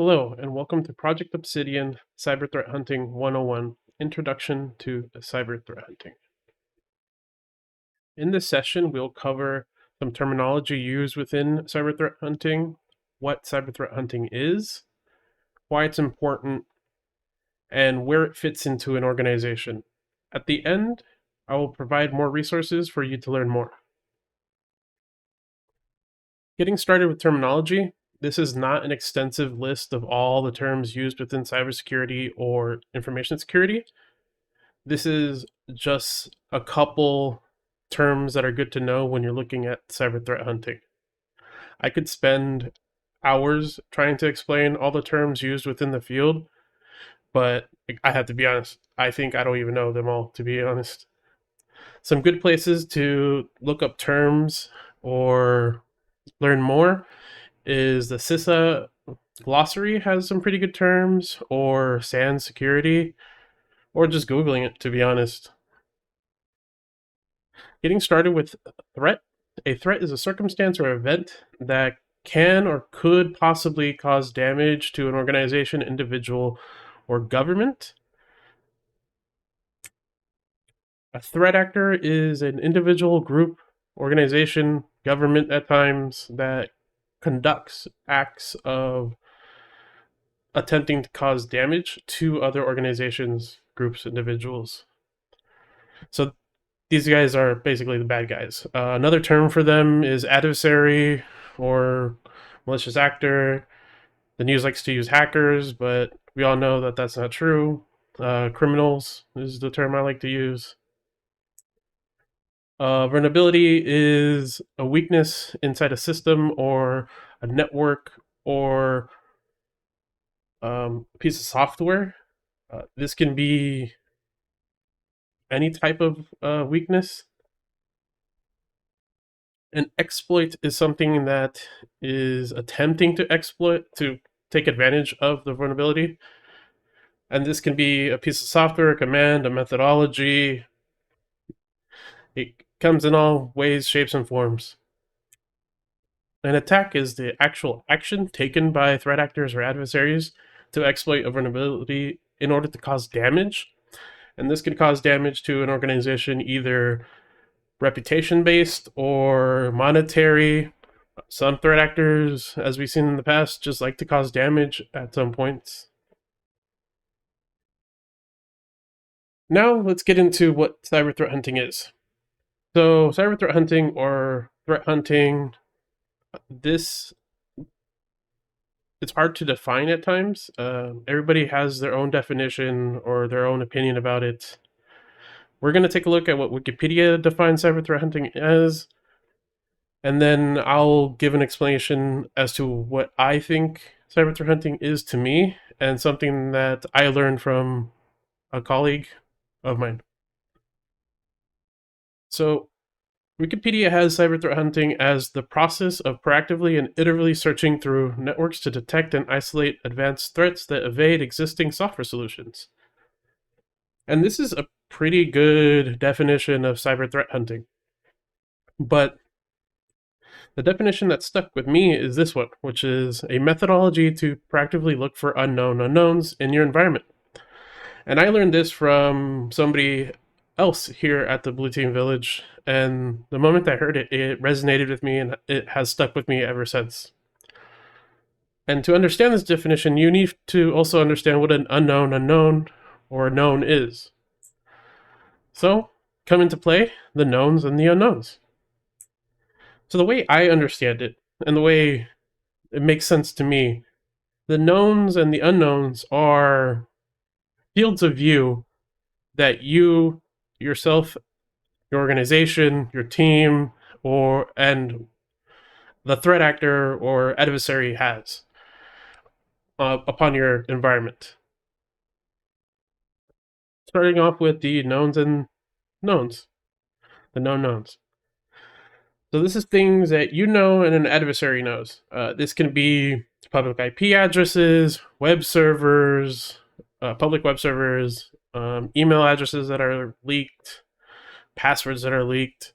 Hello, and welcome to Project Obsidian Cyber Threat Hunting 101 Introduction to Cyber Threat Hunting. In this session, we'll cover some terminology used within cyber threat hunting, what cyber threat hunting is, why it's important, and where it fits into an organization. At the end, I will provide more resources for you to learn more. Getting started with terminology, this is not an extensive list of all the terms used within cybersecurity or information security. This is just a couple terms that are good to know when you're looking at cyber threat hunting. I could spend hours trying to explain all the terms used within the field, but I have to be honest, I think I don't even know them all, to be honest. Some good places to look up terms or learn more is the CISA glossary has some pretty good terms, or SANS security, or just Googling it, to be honest. Getting started with threat. A threat is a circumstance or event that can or could possibly cause damage to an organization, individual, or government. A threat actor is an individual, group, organization, government at times that conducts acts of attempting to cause damage to other organizations, groups, individuals. So these guys are basically the bad guys. Another term for them is adversary or malicious actor. The news likes to use hackers, but we all know that that's not true. Criminals is the term I like to use. Vulnerability is a weakness inside a system or a network or a piece of software. This can be any type of weakness. An exploit is something that is attempting to exploit, to take advantage of the vulnerability. And this can be a piece of software, a command, a methodology. It comes in all ways, shapes, and forms. An attack is the actual action taken by threat actors or adversaries to exploit a vulnerability in order to cause damage. And this can cause damage to an organization, either reputation-based or monetary. Some threat actors, as we've seen in the past, just like to cause damage at some points. Now let's get into what cyber threat hunting is. So cyber threat hunting, or threat hunting, this, it's hard to define at times. Everybody has their own definition or their own opinion about it. We're going to take a look at what Wikipedia defines cyber threat hunting as, and then I'll give an explanation as to what I think cyber threat hunting is to me, and something that I learned from a colleague of mine. So Wikipedia has cyber threat hunting as the process of proactively and iteratively searching through networks to detect and isolate advanced threats that evade existing software solutions. And this is a pretty good definition of cyber threat hunting. But the definition that stuck with me is this one, which is a methodology to proactively look for unknown unknowns in your environment. And I learned this from somebody else here at the Blue Team Village, and the moment I heard it, it resonated with me, and it has stuck with me ever since. And to understand this definition, you need to also understand what an unknown unknown or a known is. So come into play the knowns and the unknowns. So the way I understand it, and the way it makes sense to me, the knowns and the unknowns are fields of view that you yourself, your organization, your team, and the threat actor or adversary has upon your environment. Starting off with the knowns and knowns, the known knowns. So this is things that you know and an adversary knows. This can be public IP addresses, web servers, public web servers, email addresses that are leaked, passwords that are leaked,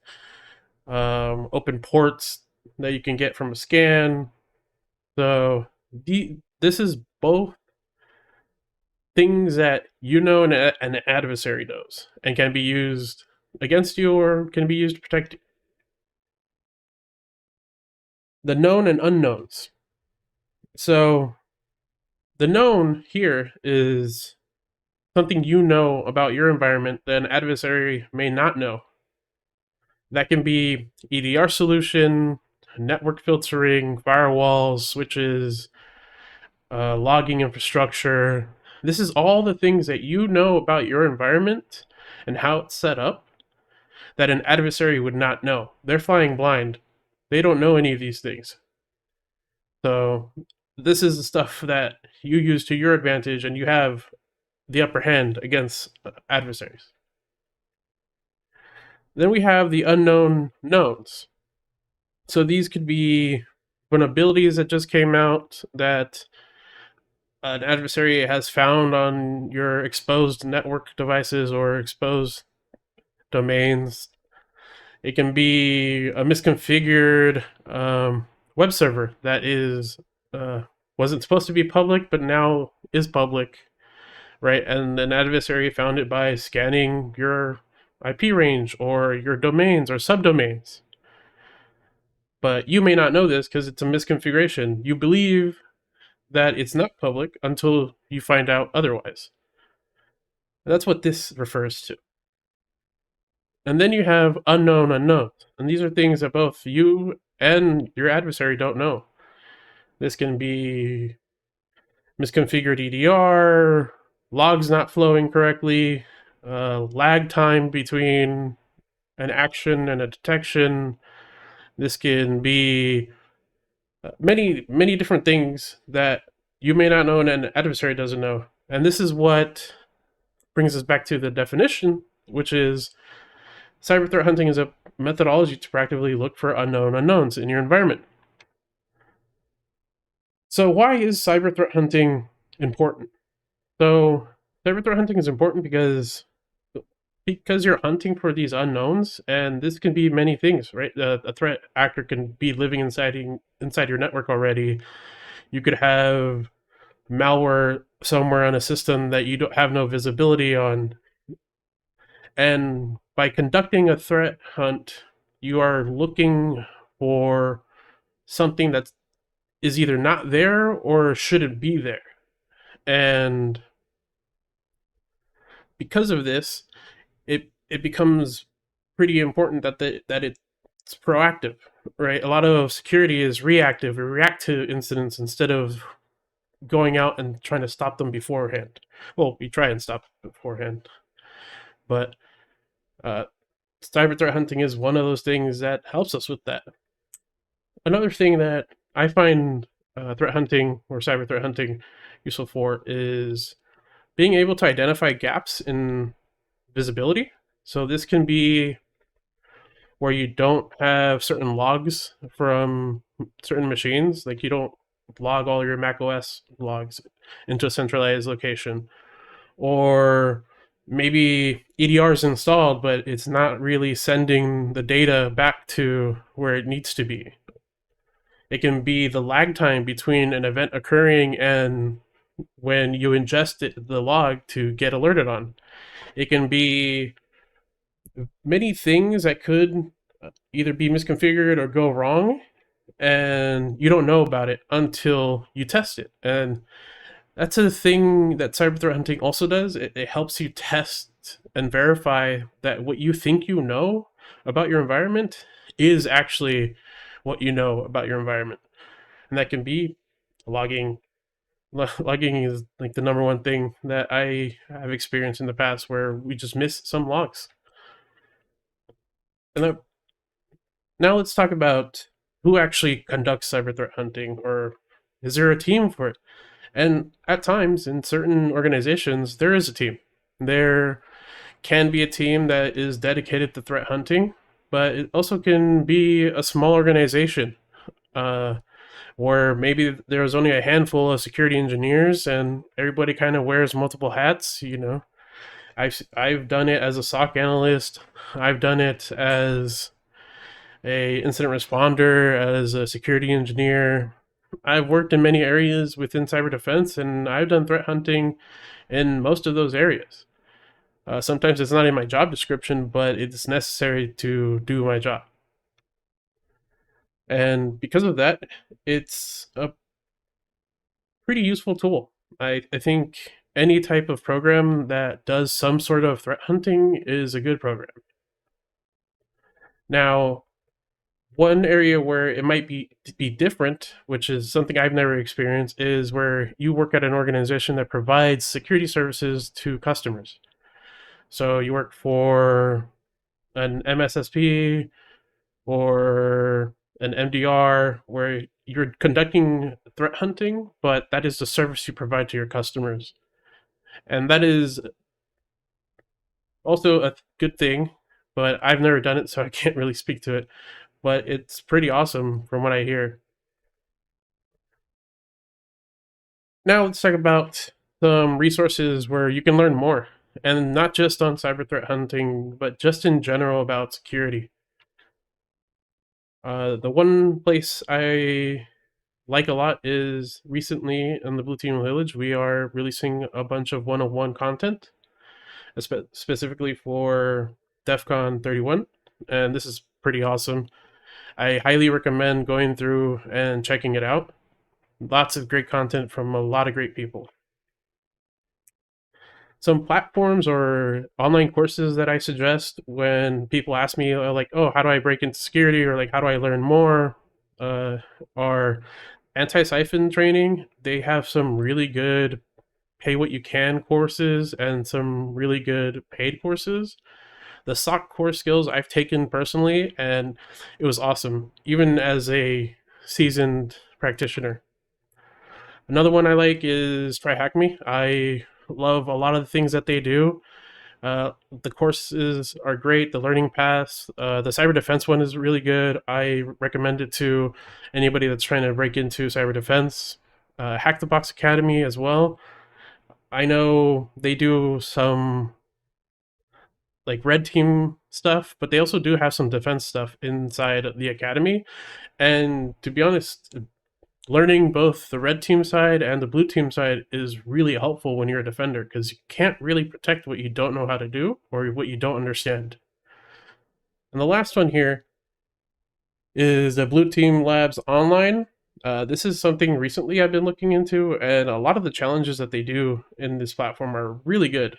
open ports that you can get from a scan. So this is both things that you know and an adversary knows, and can be used against you or can be used to protect you. The known and unknowns. So the known here is something you know about your environment that an adversary may not know. That can be EDR solution, network filtering, firewalls, switches, logging infrastructure. This is all the things that you know about your environment and how it's set up that an adversary would not know. They're flying blind. They don't know any of these things. So this is the stuff that you use to your advantage, and you have the upper hand against adversaries. Then we have the unknown knowns. So these could be vulnerabilities that just came out that an adversary has found on your exposed network devices or exposed domains. It can be a misconfigured web server that is wasn't supposed to be public but now is public, right? And an adversary found it by scanning your IP range or your domains or subdomains. But you may not know this because it's a misconfiguration. You believe that it's not public until you find out otherwise. And that's what this refers to. And then you have unknown unknowns. And these are things that both you and your adversary don't know. This can be misconfigured EDR, logs not flowing correctly, lag time between an action and a detection. This can be many different things that you may not know and an adversary doesn't know. And this is what brings us back to the definition, which is cyber threat hunting is a methodology to proactively look for unknown unknowns in your environment. So why is cyber threat hunting important? So cyber threat hunting is important because you're hunting for these unknowns, and this can be many things, right? A threat actor can be living inside your network already. You could have malware somewhere on a system that you don't have no visibility on. And by conducting a threat hunt, you are looking for something that is either not there or shouldn't be there. And because of this, it becomes pretty important that it's proactive, right? A lot of security is reactive. We react to incidents instead of going out and trying to stop them beforehand. Well, we try and stop beforehand, but cyber threat hunting is one of those things that helps us with that. Another thing that I find threat hunting or cyber threat hunting useful for is being able to identify gaps in visibility. So this can be where you don't have certain logs from certain machines, like you don't log all your macOS logs into a centralized location, or maybe EDR is installed, but it's not really sending the data back to where it needs to be. It can be the lag time between an event occurring and when you ingest the log to get alerted on. It can be many things that could either be misconfigured or go wrong, and you don't know about it until you test it. And that's a thing that cyber threat hunting also does. It helps you test and verify that what you think you know about your environment is actually what you know about your environment. And that can be logging. Logging is like the number one thing that I have experienced in the past where we just miss some logs. And now let's talk about who actually conducts cyber threat hunting, or is there a team for it? And at times, in certain organizations, there is a team. There can be a team that is dedicated to threat hunting, but it also can be a small organization where maybe there's only a handful of security engineers and everybody kind of wears multiple hats. You know, I've done it as a SOC analyst. I've done it as a incident responder, as a security engineer. I've worked in many areas within cyber defense, and I've done threat hunting in most of those areas. Sometimes it's not in my job description, but it's necessary to do my job. And because of that, it's a pretty useful tool. I think any type of program that does some sort of threat hunting is a good program. Now, one area where it might be different, which is something I've never experienced, is where you work at an organization that provides security services to customers. So you work for an MSSP or an MDR where you're conducting threat hunting, but that is the service you provide to your customers. And that is also a good thing, but I've never done it, so I can't really speak to it. But it's pretty awesome from what I hear. Now let's talk about some resources where you can learn more, and not just on cyber threat hunting, but just in general about security. The one place I like a lot is recently in the Blue Team Village, we are releasing a bunch of 101 content, specifically for DEF CON 31, and this is pretty awesome. I highly recommend going through and checking it out. Lots of great content from a lot of great people. Some platforms or online courses that I suggest when people ask me, like, oh, how do I break into security, or like, how do I learn more, uh, are anti-siphon training. They have some really good pay what you can courses and some really good paid courses. The SOC core skills I've taken personally, and it was awesome, even as a seasoned practitioner. Another one I like is Try Hack Me. I love a lot of the things that they do. The courses are great. The learning paths, the cyber defense one is really good. I recommend it to anybody that's trying to break into cyber defense. Hack the Box Academy as well. I know they do some like red team stuff, but they also do have some defense stuff inside the academy. And to be honest, learning both the red team side and the blue team side is really helpful when you're a defender, because you can't really protect what you don't know how to do or what you don't understand. And the last one here is the Blue Team Labs Online. This is something recently I've been looking into, and a lot of the challenges that they do in this platform are really good.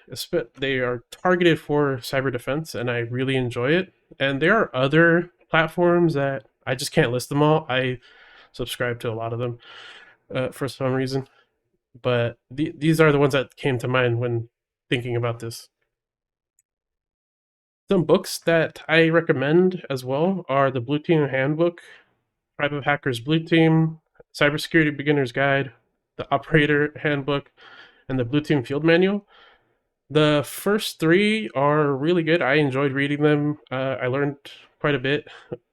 They are targeted for cyber defense, and I really enjoy it. And there are other platforms that I just can't list them all. I subscribe to a lot of them for some reason, but these are the ones that came to mind when thinking about this. Some books that I recommend as well are the Blue Team Handbook, Tribe of Hackers Blue Team, Cybersecurity Beginner's Guide, the Operator Handbook, and the Blue Team Field Manual. The first three are really good. I enjoyed reading them. I learned quite a bit.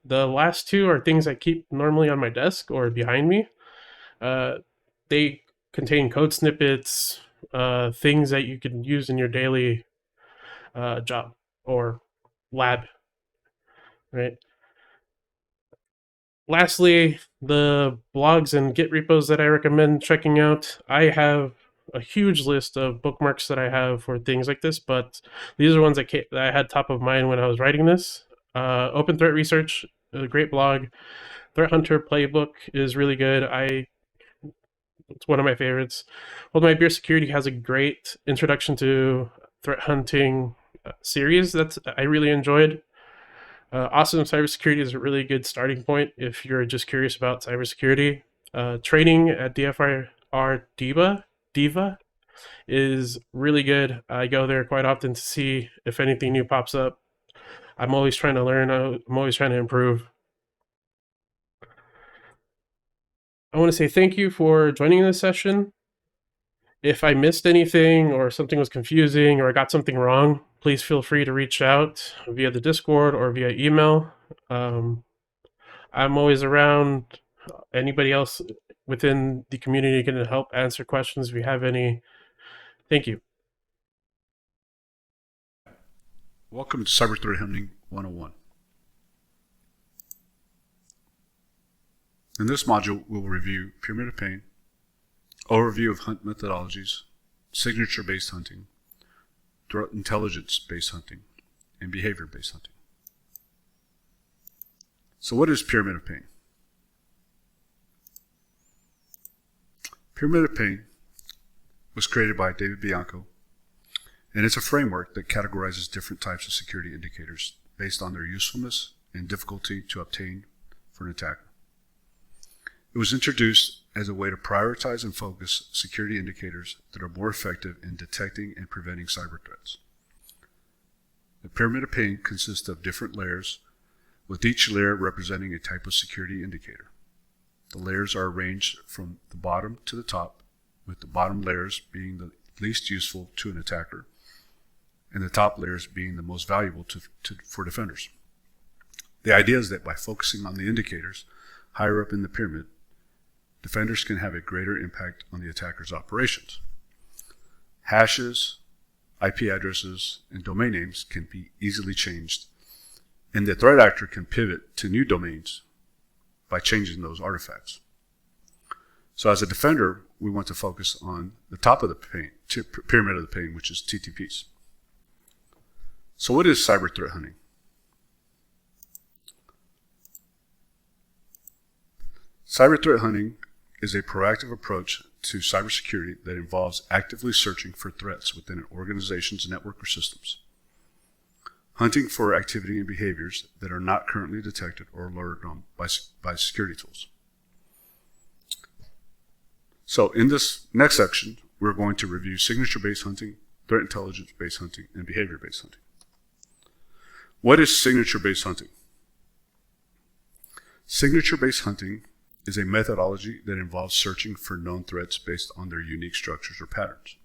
The last two are things I keep normally on my desk or behind me. Uh, they contain code snippets, things that you can use in your daily job or lab, right? Lastly, the blogs and Git repos that I recommend checking out. I have a huge list of bookmarks that I have for things like this, but these are ones that I had top of mind when I was writing this. Open Threat Research, a great blog. Threat Hunter Playbook is really good. It's one of my favorites. Hold My Beer Security has a great introduction to threat hunting series that I really enjoyed. Awesome Cybersecurity is a really good starting point if you're just curious about cybersecurity. Training at DFIR Diva is really good. I go there quite often to see if anything new pops up. I'm always trying to learn. I'm always trying to improve. I want to say thank you for joining this session. If I missed anything or something was confusing or I got something wrong, please feel free to reach out via the Discord or via email. Um, I'm always around. Anybody else within the community can help answer questions if you have any. Thank you. Welcome to Cyber Threat Hunting 101. In this module, we will review pyramid of pain, overview of hunt methodologies, signature-based hunting, threat intelligence-based hunting, and behavior-based hunting. So what is pyramid of pain? Pyramid of pain was created by David Bianco, and it's a framework that categorizes different types of security indicators based on their usefulness and difficulty to obtain for an attacker. It was introduced as a way to prioritize and focus security indicators that are more effective in detecting and preventing cyber threats. The pyramid of pain consists of different layers, with each layer representing a type of security indicator. The layers are arranged from the bottom to the top, with the bottom layers being the least useful to an attacker, and the top layers being the most valuable for defenders. The idea is that by focusing on the indicators higher up in the pyramid, defenders can have a greater impact on the attacker's operations. Hashes, IP addresses, and domain names can be easily changed, and the threat actor can pivot to new domains by changing those artifacts. So as a defender, we want to focus on the top of the pyramid of the pain, which is TTPs. So what is cyber threat hunting? Cyber threat hunting is a proactive approach to cybersecurity that involves actively searching for threats within an organization's network or systems, hunting for activity and behaviors that are not currently detected or alerted on by security tools. So in this next section, we're going to review signature-based hunting, threat intelligence-based hunting, and behavior-based hunting. What is signature-based hunting? Signature-based hunting is a methodology that involves searching for known threats based on their unique structures or patterns.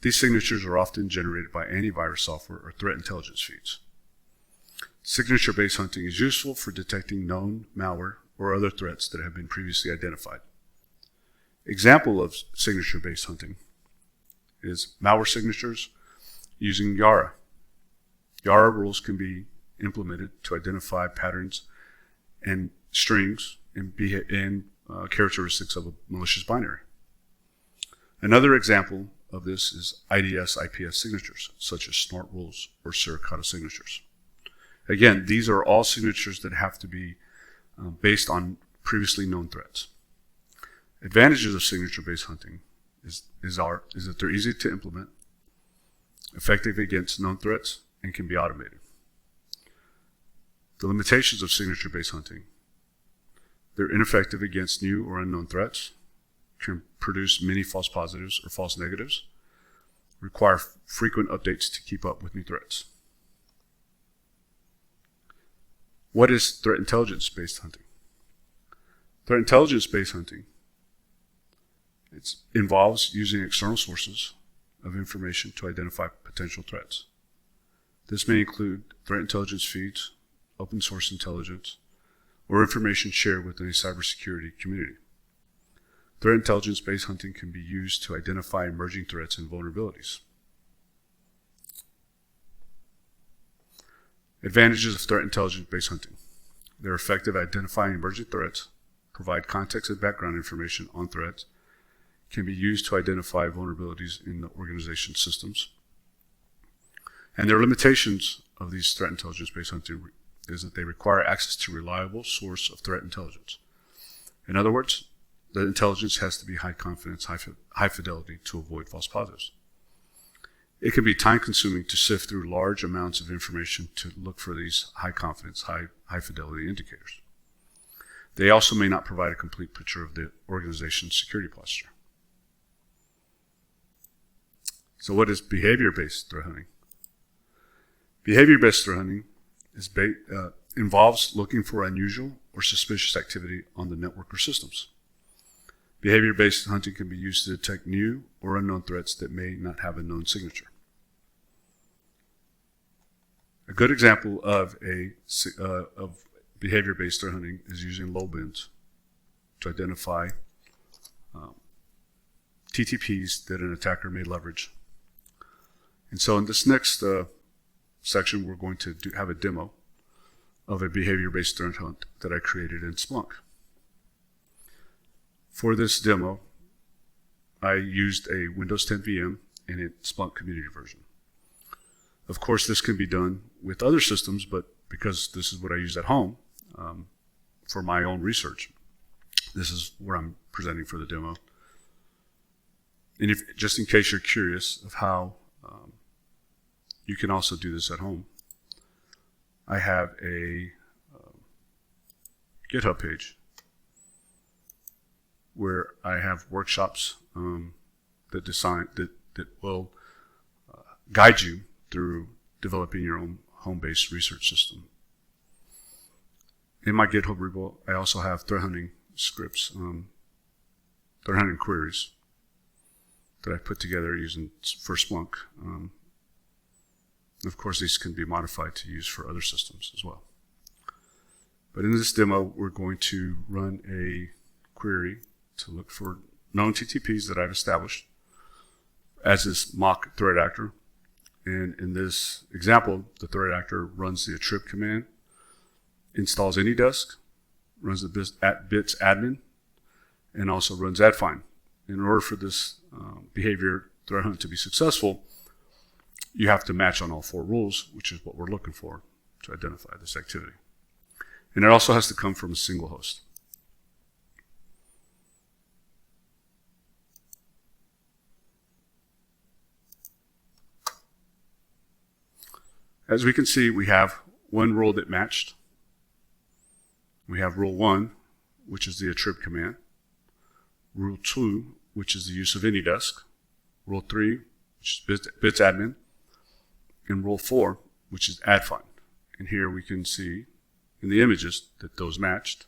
These signatures are often generated by antivirus software or threat intelligence feeds. Signature-based hunting is useful for detecting known malware or other threats that have been previously identified. Example of signature-based hunting is malware signatures using YARA. YARA rules can be implemented to identify patterns and strings and characteristics of a malicious binary. Another example of this is IDS/IPS signatures, such as snort rules or suricata signatures. Again, these are all signatures that have to be based on previously known threats. Advantages of signature-based hunting is that they're easy to implement, effective against known threats, and can be automated. The limitations of signature-based hunting: they're ineffective against new or unknown threats, can produce many false positives or false negatives, require frequent updates to keep up with new threats. What is threat intelligence-based hunting? Threat intelligence-based hunting involves using external sources of information to identify potential threats. This may include threat intelligence feeds, open source intelligence, or information shared within a cybersecurity community. Threat intelligence-based hunting can be used to identify emerging threats and vulnerabilities. Advantages of threat intelligence-based hunting: they're effective at identifying emerging threats, provide context and background information on threats, can be used to identify vulnerabilities in the organization's systems. And there are limitations of these threat intelligence-based hunting is that they require access to reliable source of threat intelligence. In other words, the intelligence has to be high confidence, high fidelity to avoid false positives. It can be time consuming to sift through large amounts of information to look for these high confidence, high fidelity indicators. They also may not provide a complete picture of the organization's security posture. So what is behavior-based threat hunting? Behavior-based threat hunting involves looking for unusual or suspicious activity on the network or systems. Behavior-based hunting can be used to detect new or unknown threats that may not have a known signature. A good example of behavior-based threat hunting is using low bins to identify TTPs that an attacker may leverage. And so in this next section, we're going to have a demo of a behavior-based threat hunt that I created in Splunk. For this demo, I used a Windows 10 VM and a Splunk community version. Of course, this can be done with other systems, but because this is what I use at home for my own research, this is where I'm presenting for the demo. And just in case you're curious of how you can also do this at home, I have a GitHub page where I have workshops that will guide you through developing your own home-based research system. In my GitHub repo, I also have threat hunting scripts, threat hunting queries that I put together using for Splunk. Of course, these can be modified to use for other systems as well. But in this demo, we're going to run a query to look for known TTPs that I've established as this mock threat actor. And in this example, the threat actor runs the attrib command, installs AnyDesk, runs the bits admin, and also runs adfind. In order for this behavior threat hunt to be successful, you have to match on all 4 rules, which is what we're looking for to identify this activity. And it also has to come from a single host. As we can see, we have one rule that matched. We have rule 1, which is the attrib command. Rule 2, which is the use of AnyDesk. Rule 3, which is bits admin. And rule 4, which is adfind. And here we can see in the images that those matched.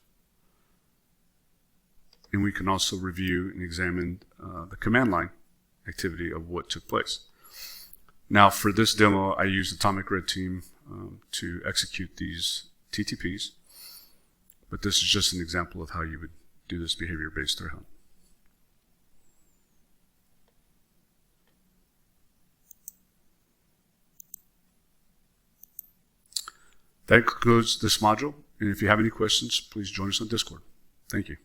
And we can also review and examine the command line activity of what took place. Now, for this demo, I used Atomic Red Team to execute these TTPs, but this is just an example of how you would do this behavior-based threat hunt. That concludes this module, and if you have any questions, please join us on Discord. Thank you.